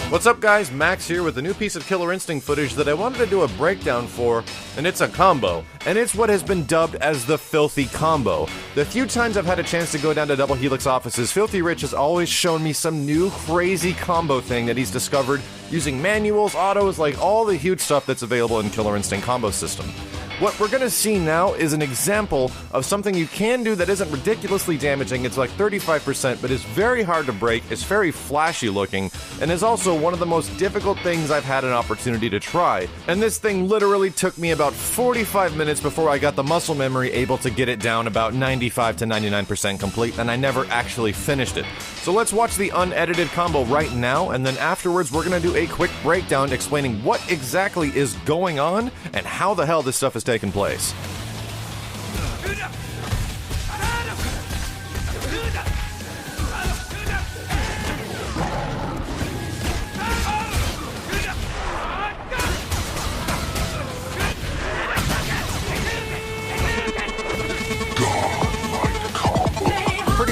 What's up guys, Max here with a new piece of Killer Instinct footage that I wanted to do a breakdown for, and it's a combo. And it's what has been dubbed as the FILTHIE combo. The few times I've had a chance to go down to Double Helix offices, Filthy Rich has always shown me some new crazy combo thing that he's discovered using manuals, autos, like all the huge stuff that's available in Killer Instinct combo system. What we're gonna see now is an example of something you can do that isn't ridiculously damaging. It's like 35%, but is very hard to break, is very flashy looking, and is also one of the most difficult things I've had an opportunity to try. And this thing literally took me about 45 minutes before I got the muscle memory able to get it down about 95 to 99% complete, and I never actually finished it. So let's watch the unedited combo right now, and then afterwards we're gonna do a quick breakdown explaining what exactly is going on and how the hell this stuff is taking place.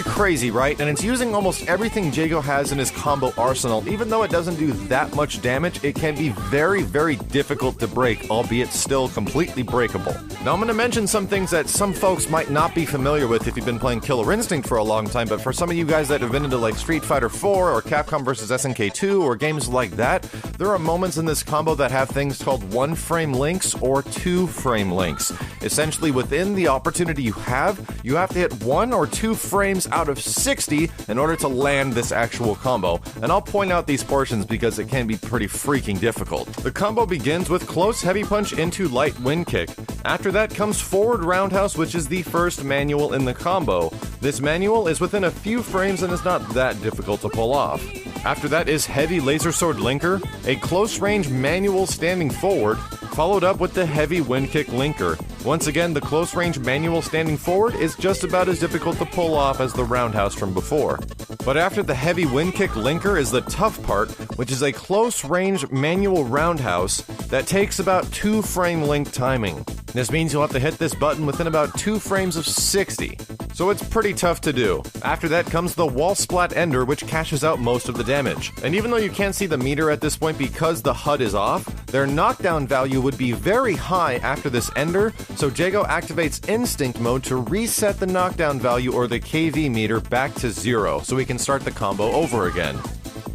Crazy, right? And it's using almost everything Jago has in his combo arsenal. Even though it doesn't do that much damage, it can be very, very difficult to break, albeit still completely breakable. Now I'm going to mention some things that some folks might not be familiar with if you've been playing Killer Instinct for a long time, but for some of you guys that have been into like Street Fighter 4 or Capcom vs SNK 2 or games like that, there are moments in this combo that have things called 1-frame links or 2-frame links. Essentially, within the opportunity you have to hit 1 or 2 frames out of 60 in order to land this actual combo, and I'll point out these portions because it can be pretty freaking difficult. The combo begins with close heavy punch into light wind kick. After that comes forward roundhouse, which is the first manual in the combo. This manual is within a few frames and is not that difficult to pull off. After that is heavy laser sword linker, a close range manual standing forward, followed up with the heavy wind kick linker. Once again, the close range manual standing forward is just about as difficult to pull off as the roundhouse from before. But after the heavy wind kick linker is the tough part, which is a close range manual roundhouse that takes about 2-frame link timing. This means you'll have to hit this button within about 2 frames of 60. So it's pretty tough to do. After that comes the wall splat ender, which cashes out most of the damage. And even though you can't see the meter at this point because the HUD is off, their knockdown value would be very high after this ender, so Jago activates instinct mode to reset the knockdown value or the KV meter back to 0, so we can start the combo over again.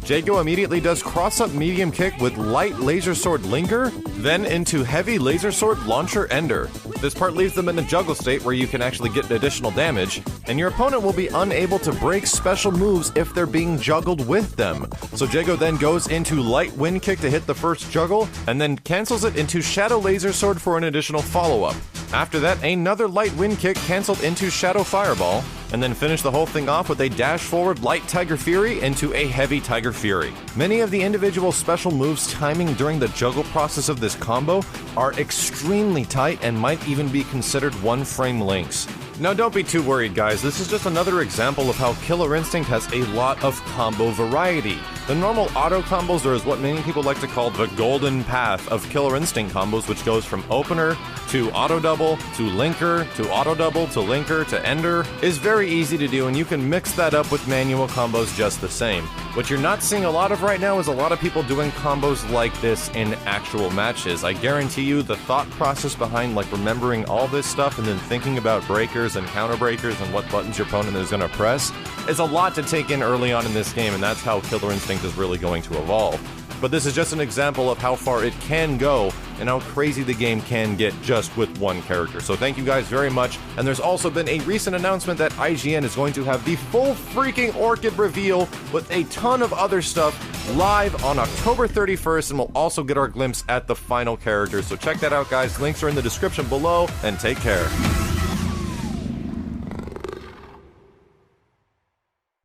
Jago immediately does cross-up medium kick with light laser sword linker, then into heavy laser sword launcher ender. This part leaves them in a juggle state where you can actually get additional damage, and your opponent will be unable to break special moves if they're being juggled with them. So Jago then goes into light wind kick to hit the first juggle, and then cancels it into shadow laser sword for an additional follow-up. After that, another light wind kick canceled into shadow fireball, and then finish the whole thing off with a dash forward light Tiger Fury into a heavy Tiger Fury. Many of the individual special moves timing during the juggle process of this combo are extremely tight and might even be considered 1-frame links. Now don't be too worried guys, this is just another example of how Killer Instinct has a lot of combo variety. The normal auto combos are what many people like to call the golden path of Killer Instinct combos, which goes from opener to auto double to linker to auto double to linker to ender, is very easy to do, and you can mix that up with manual combos just the same. What you're not seeing a lot of right now is a lot of people doing combos like this in actual matches. I guarantee you the thought process behind like remembering all this stuff and then thinking about breakers and counter breakers and what buttons your opponent is going to press is a lot to take in early on in this game, and that's how Killer Instinct is really going to evolve. But this is just an example of how far it can go and how crazy the game can get just with one character. So thank you guys very much. And there's also been a recent announcement that IGN is going to have the full freaking Orchid reveal with a ton of other stuff live on October 31st, and we'll also get our glimpse at the final character. So check that out guys, links are in the description below, and take care.